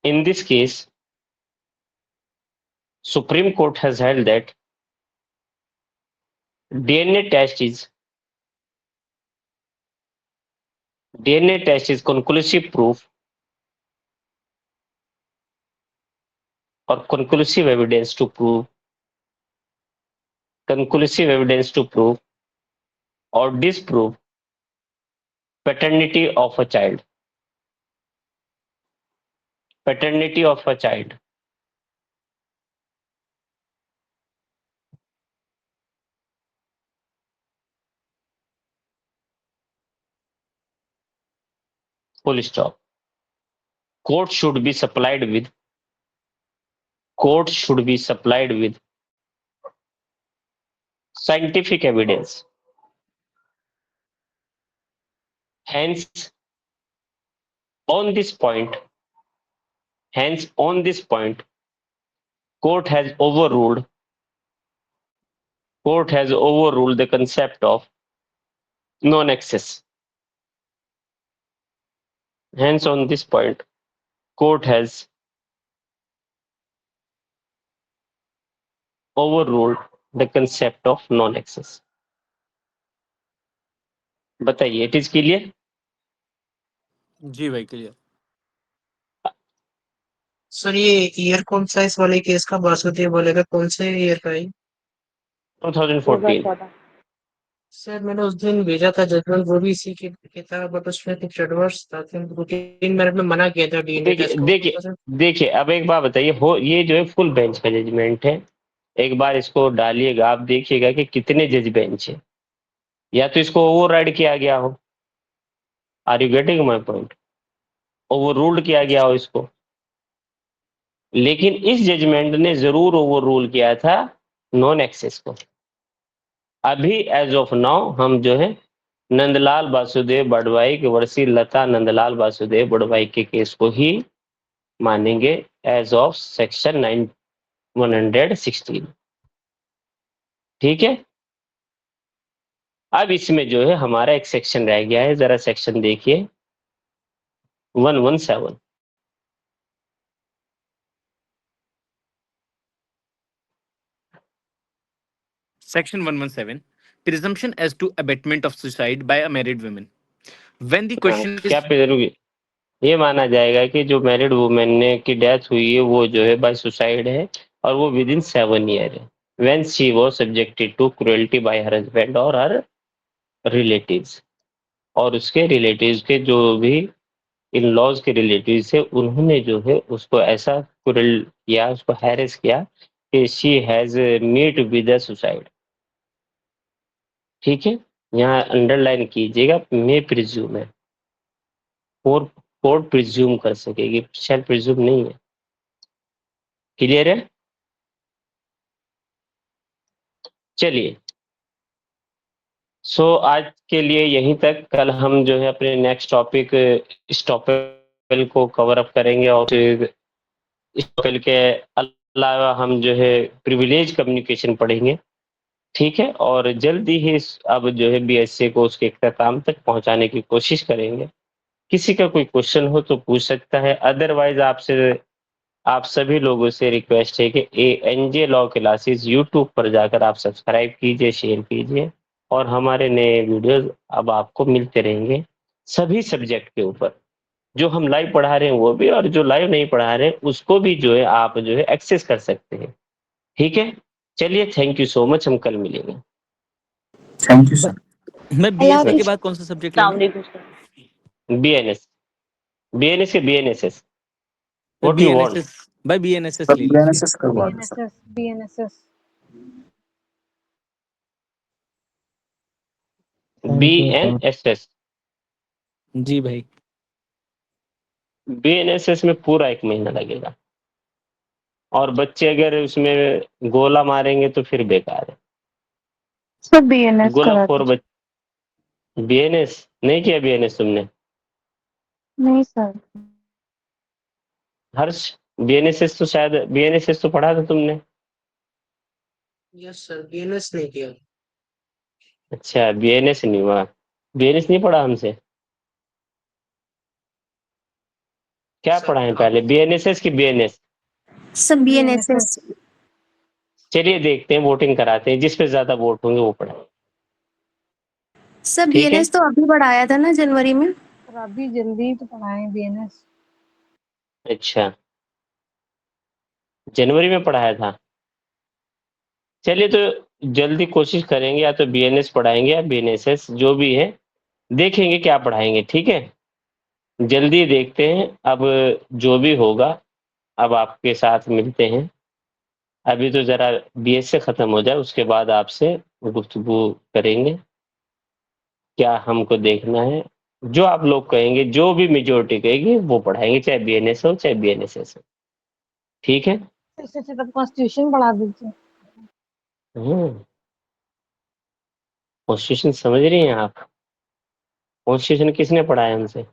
In this case, Supreme Court has held that DNA test is conclusive proof or conclusive evidence to prove or disprove paternity of a child. Full stop. Court should be supplied with scientific evidence. Hence, on this point, court has overruled the concept of non-access. Hence, on this point, court has overruled the concept of non-access. बताइए, it is clear? जी भाई clear. Sir ये year कौन सा इस वाले case का वासुदेव बोलेगा कौन से ईयर का है 2014. सर मैंने उस दिन भेजा था जजमेंट वो भी इसी के था बट उसमें कुछ एडवर्स था 3 मिनट में मना किया था डीएनए टेस्ट को. देखिए अब एक बात बताइए, ये जो है फुल बेंच का जजमेंट है. एक बार इसको डालिएगा, आप देखिएगा कि कितने जज बेंच है, या तो इसको ओवरराइड किया गया हो. Are you getting my point? Overruled किया गया हो इसको. लेकिन इस जजमेंट ने जरूर ओवररूल किया था नॉन एक्सेस को. अभी एज ऑफ नाउ हम जो है नंदलाल वासुदेव बड़वाई वर्सी लता नंदलाल वासुदेव बड़वाई के केस को ही मानेंगे एज ऑफ सेक्शन 116. ठीक है. अब इसमें जो है हमारा एक सेक्शन रह गया है, जरा सेक्शन देखिए 117. Section 117. Presumption as to abatement of suicide by a married woman. When the question is क्या प्रिजर्व ये माना जाएगा कि जो मैरिड वुमेन ने की डेथ हुई है वो जो है बाय सुसाइड है और वो विद इन 7 ईयर है when she was subjected to cruelty by her husband और हर रिलेटिव्स, और उसके रिलेटिव्स के जो भी इन लॉज के रिलेटिव्स है उन्होंने जो है उसको ऐसा क्रूएल किया, उसको हैरेस किया कि she has meet with suicide. ठीक है, यहाँ अंडरलाइन कीजिएगा मे प्रिज्यूम है, और कोर्ट प्रिज्यूम कर सकेगी, शैल प्रिज्यूम नहीं है। क्लियर है? चलिए, सो आज के लिए यहीं तक। कल हम जो है अपने नेक्स्ट टॉपिक इस टॉपिक को कवर अप करेंगे और इस टॉपिक के अलावा हम जो है प्रिविलेज कम्युनिकेशन पढ़ेंगे। ठीक है, और जल्दी ही अब जो है बीएससी को उसके इख्तिताम तक पहुंचाने की कोशिश करेंगे। किसी का कोई क्वेश्चन हो तो पूछ सकता है, अदरवाइज आप सभी लोगों से रिक्वेस्ट है कि एनजे लॉ क्लासेस यूट्यूब पर जाकर आप सब्सक्राइब कीजिए, शेयर कीजिए, और हमारे नए वीडियोस अब आपको मिलते रहेंगे सभी सब्जेक्ट के ऊपर। जो हम लाइव पढ़ा रहे हैं वो भी, और जो लाइव नहीं पढ़ा रहे हैं उसको भी जो है आप जो है एक्सेस कर सकते हैं। ठीक है, चलिए, थैंक यू सो मच, हम कल मिलेंगे। Thank you sir. मैं बीएससी के बाद कौन सा सब्जेक्ट लूंगा? बीएनएस के BNSS, what you want? BNSS by BNSS सब ले लीजिए। BNSS करवा दो सर। BNSS BNSS. जी भाई। बीएनएसएस में पूरा 1 महीना लगेगा, और बच्चे अगर उसमें गोला मारेंगे तो फिर बेकार है। सर BNS गोला करा फोर दीजिए। बीएनएस नहीं किया? बीएनएस तुमने? नहीं सर। हर्ष, बीएनएसएस तो शायद बीएनएसएस तो पढ़ा था तुमने? यस सर, बीएनएस नहीं किया। अच्छा, बीएनएस नहीं हुआ, बीएनएस नहीं पढ़ा हमसे। क्या सर, पढ़ाएं आप पहले, बीएनएसएस की बीएनएस? सब BNSS। चलिए देखते हैं, वोटिंग कराते हैं, जिस पे ज्यादा वोट होंगे वो पढ़ाएं। सब ठीक है, BNS तो अभी बढ़ाया था ना जनवरी में। और अभी जल्दी तो पढ़ाएं BNS। अच्छा, जनवरी में पढ़ाया था। चलिए, तो जल्दी कोशिश करेंगे, या तो बीएनएस पढ़ाएंगे या बीएनएसएस, जो भी है देखेंगे क्या पढ़ाएंगे। ठीक है, जल्दी देखते हैं, अब जो भी होगा अब आपके साथ मिलते हैं। अभी तो जरा बीएससी खत्म हो जाए, उसके बाद आपसे गुफ्तगू करेंगे क्या हमको देखना है। जो आप लोग कहेंगे, जो भी मेजोरिटी कहेगी वो पढ़ाएंगे, चाहे बीएनएस हो चाहे बीएनएसएस हो। ठीक है। इससे अच्छा तब कॉन्स्टिट्यूशन पढ़ा दीजिए। कॉन्स्टिट्यूशन समझ रही हैं आप? कॉन्स्टिट्यूशन किसने पढ़ाया हमसे?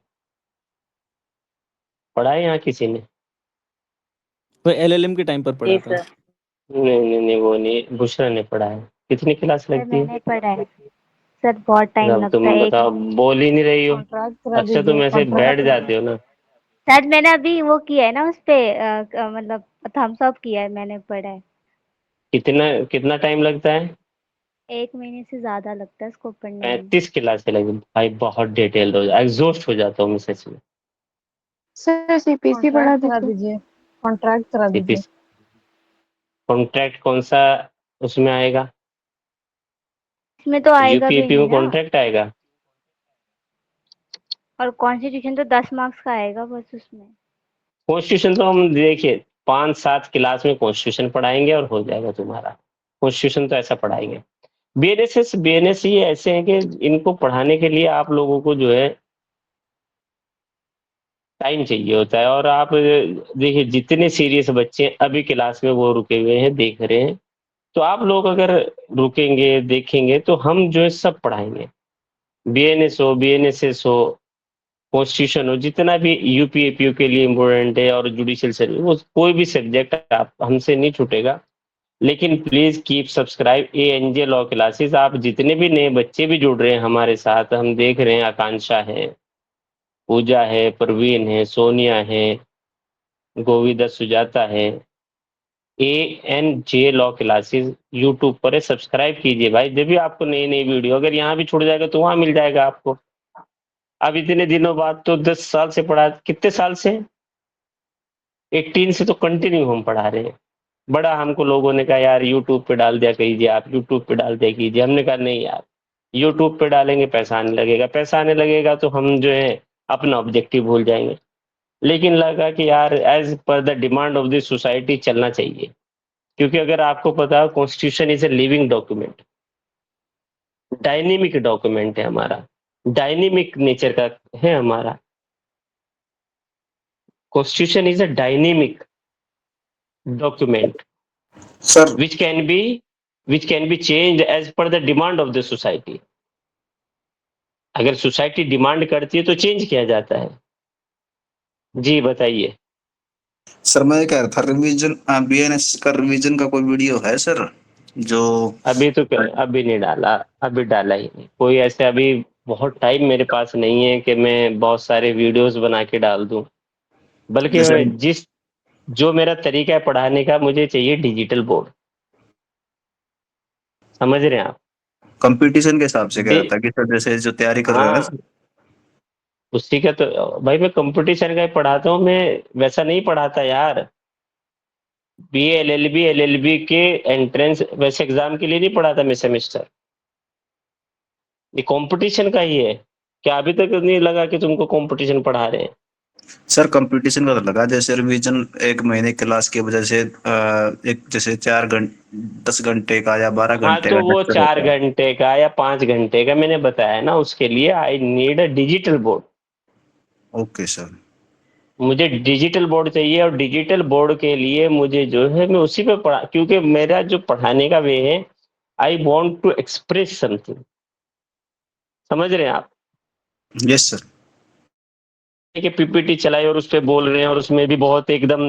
पढ़ाया यहाँ किसी ने? वो एलएलएम के टाइम पर पढ़ा था। नहीं, वो नहीं, बुशरा ने पढ़ाया। कितनी क्लास सर लगती है? मैंने पढ़ा है सर, बहुत टाइम अब लगता तुम है, बताओ, बोल ही नहीं रही हो। कॉन्ट्रैक्ट करा अच्छा, दीजिए, तुम ऐसे बैठ जाते हो ना। सर मैंने अभी वो किया है ना उस पे मतलब थम्स अप किया है, मैंने पढ़ा है। कितना कितना टाइम लगता है? 1 महीने से ज्यादा लगता है इसको पढ़ने में। 35 क्लास लगी भाई, बहुत डिटेल हो जाए, एग्जॉस्ट हो जाता हूँ मैं सच में। सर CPC बढ़ा कॉन्ट्रैक्ट करा दीजिए। दीजिए, कॉन्ट्रैक्ट करा दीजिए। कॉन्ट्रैक्ट कौन सा उसमें आएगा? इसमें तो आएगा भी यूपीएपी नहीं में ना, कॉन्ट्रैक्ट आएगा? और कॉन्स्टिट्यूशन तो 10 मार्क्स का आएगा बस उसमें। कॉन्स्टिट्यूशन तो हम देखिए 5-7 क्लास में कॉन्स्टिट्यूशन पढ़ाएंगे और हो जाएगा तुम्हारा। कॉन्स्टिट्यूशन तो ऐसा पढ़ाएंगे। बीएनएस ये ऐसे हैं कि इनको पढ़ाने के लिए आप लोगों को जो है टाइम चाहिए होता है, और आप देखिए जितने सीरियस बच्चे हैं, अभी क्लास में वो रुके हुए हैं, देख रहे हैं, तो आप लोग अगर रुकेंगे देखेंगे तो हम जो है सब पढ़ाएंगे। बीएनएस हो, बीएनएसएस हो, कॉन्स्टिट्यूशन हो, जितना भी यूपीएपीयू के लिए इम्पोर्टेंट है, और जुडिशियल सर्विस, वो कोई भी सब्जेक्ट आप हमसे नहीं छूटेगा। लेकिन please keep subscribe ANJ law classes. आप जितने भी नए बच्चे भी जुड़ रहे हैं हमारे साथ, हम देख रहे हैं, आकांक्षा है, पूजा है, प्रवीण है, सोनिया है, गोविंदा सुजाता है, ANJ लॉ क्लासेस यूट्यूब पर है, सब्सक्राइब कीजिए भाई, जब भी आपको नई नई वीडियो, अगर यहाँ भी छूट जाएगा तो वहां मिल जाएगा आपको। अब इतने दिनों बाद तो 10 साल से पढ़ा, कितने साल से, 18 से तो कंटिन्यू हम पढ़ा रहे हैं। बड़ा हमको लोगों ने कहा यार यूट्यूब पे डाल दिया कीजिए, आप यूट्यूब पे डाल दिया कीजिए, हमने कहा नहीं यार, यूट्यूब पे डालेंगे पैसा आने लगेगा, पैसा आने लगेगा तो हम जो है अपना ऑब्जेक्टिव भूल जाएंगे। लेकिन लगा कि यार as per the demand of the society चलना चाहिए, क्योंकि अगर आपको पता है constitution is a living document, dynamic document है हमारा, डायनेमिक नेचर का है हमारा। Constitution is a dynamic document sir which can be changed as per the demand of the society। अगर सोसाइटी डिमांड करती है तो चेंज किया जाता है। जी बताइए। सर मैं ये कह रहा था रिवीजन BNS का रिवीजन का कोई वीडियो है सर जो अभी तो अभी नहीं डाला, अभी डाला ही नहीं कोई ऐसे, अभी बहुत टाइम मेरे पास नहीं है कि मैं बहुत सारे वीडियोस बना के डाल दूं, बल्कि जैसे जो मेरा तरीका है पढ़ाने का, मुझे चाहिए डिजिटल बोर्ड। समझ रहे हैं आप? कंपटीशन के हिसाब से कह रहा दे था कि सर जैसे जो तैयारी कर रहे हैं हाँ, उसी का तो भाई मैं कंपटीशन का ही पढ़ाता हूँ, मैं वैसा नहीं पढ़ाता यार। BA LLB के एंट्रेंस वैसे एग्जाम के लिए नहीं पढ़ाता मैं सेमेस्टर, ये कंपटीशन का ही है। क्या अभी तक नहीं लगा कि तुमको कंपटीशन पढ़ा रहे हैं? सर कंपटीशन का तो लगा, जैसे रिवीजन 1 महीने क्लास की वजह से एक जैसे 10 घंटे का या 12 हाँ घंटे तो का वो लेक्चर 4 होता है। घंटे का या 5 घंटे का मैंने बताया ना, उसके लिए I need a digital board. Okay sir. मुझे डिजिटल बोर्ड चाहिए, और डिजिटल बोर्ड के लिए मुझे जो है मैं उसी पे पढ़ा, क्योंकि मेरा जो पढ़ाने का वे है, I want to express something. समझ रहे हैं आप? Yes sir. कि PPT चलाई और उस पे बोल रहे हैं और उसमें भी बहुत एकदम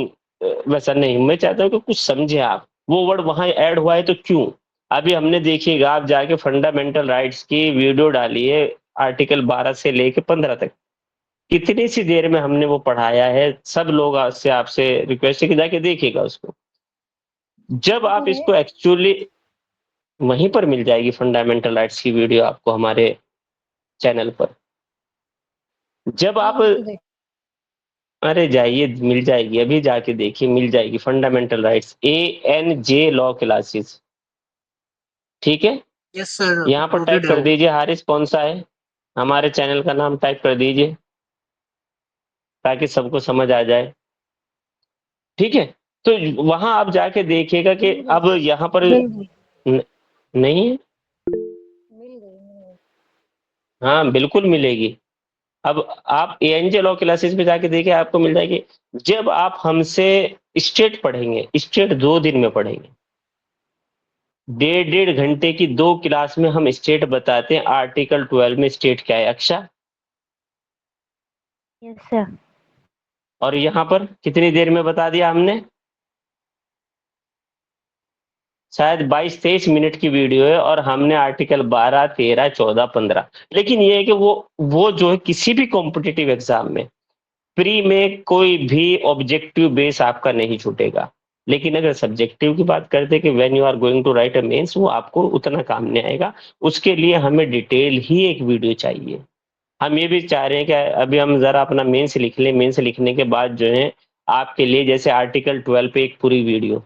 वैसा नहीं, मैं चाहता हूँ कि कुछ समझे आप, वो वर्ड वहां ऐड हुआ है तो क्यों। अभी हमने देखिएगा, आप जाके फंडामेंटल राइट्स की वीडियो डाली है, आर्टिकल 12 से लेके 15 तक, कितनी सी देर में हमने वो पढ़ाया है। सब लोग से आपसे रिक्वेस्ट है कि जाके देखिएगा उसको। जब आप इसको एक्चुअली, वहीं पर मिल जाएगी फंडामेंटल राइट्स की वीडियो आपको हमारे चैनल पर। जब आप, अरे जाइए मिल जाएगी, अभी जाके देखिए मिल जाएगी, fundamental rights ANJ law classes. ठीक है, यस सर, यहाँ पर टाइप नोटेड है कर वो। दीजिए हारिस कौन सा है, हमारे चैनल का नाम टाइप कर दीजिए ताकि सबको समझ आ जाए। ठीक है, तो वहां आप जाके देखिएगा कि अब यहाँ पर मिल गई नहीं है। मिल गई। हाँ बिल्कुल मिलेगी। अब आप ANJ लॉ क्लासेस में जाके देखिए, आपको मिल जाएगी। जब आप हमसे स्टेट पढ़ेंगे, स्टेट 2 दिन में पढ़ेंगे, 1.5 घंटे की 2 क्लास में हम स्टेट बताते हैं। आर्टिकल 12 में स्टेट क्या है अक्षा, यस सर। और यहाँ पर कितनी देर में बता दिया हमने, शायद 22-23 मिनट की वीडियो है, और हमने आर्टिकल 12, 13, 14, 15। लेकिन ये है कि वो जो है किसी भी कॉम्पिटिटिव एग्जाम में प्री में कोई भी ऑब्जेक्टिव बेस आपका नहीं छूटेगा। लेकिन अगर सब्जेक्टिव की बात करते हैं कि when you are going to write a mains, वो आपको उतना काम नहीं आएगा। उसके लिए हमें डिटेल ही एक वीडियो चाहिए। हम ये भी चाह रहे हैं कि अभी हम जरा अपना मेंस लिख लें, मेंस लिखने के बाद जो है आपके लिए जैसे आर्टिकल 12 पे एक पूरी वीडियो,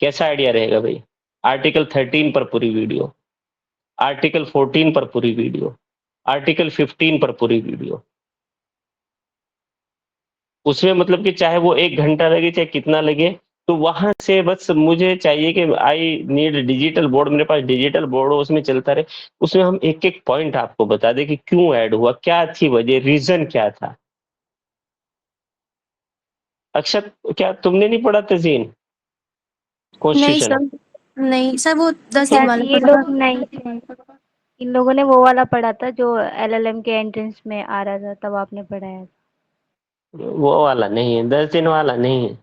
कैसा आइडिया रहेगा भाई? आर्टिकल 13 पर पूरी वीडियो, आर्टिकल 14 पर पूरी वीडियो, आर्टिकल 15 पर पूरी वीडियो। उसमें मतलब कि चाहे वो 1 घंटा लगे चाहे कितना लगे, तो वहां से बस मुझे चाहिए कि आई नीड डिजिटल बोर्ड, मेरे पास डिजिटल बोर्ड हो, उसमें चलता रहे। उसमें हम एक एक पॉइंट आपको बता दें कि क्यों ऐड हुआ, क्या थी वजह, रीजन क्या था। अक्षत, क्या तुमने नहीं पढ़ा तजीन नहीं कॉन्स्टिट्यूशन? सर, नहीं सर, वो 10 दिन शायद वाला ये पढ़ा था। लोग नहीं थे, इन लोगों ने वो वाला पढ़ा था जो LLM के एंट्रेंस में आ रहा था, तब आपने पढ़ाया। वो वाला नहीं है, 10 दिन वाला नहीं है,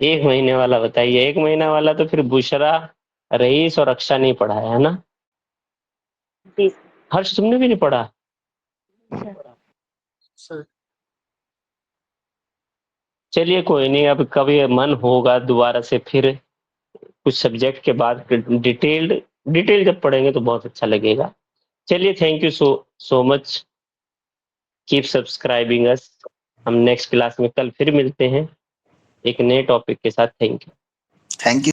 1 महीने वाला बताइए। 1 महीना वाला तो फिर बुशरा, रईस और अक्षा नहीं पढ़ाया है ना? जी हर्ष तुमने भी नहीं पढ़ा? सर। सर चलिए कोई नहीं, अब कभी मन होगा दोबारा से फिर कुछ सब्जेक्ट के बाद डिटेल जब पढ़ेंगे तो बहुत अच्छा लगेगा। चलिए, thank you so much, keep subscribing us. हम नेक्स्ट क्लास में कल फिर मिलते हैं एक नए टॉपिक के साथ। Thank you. Thank you.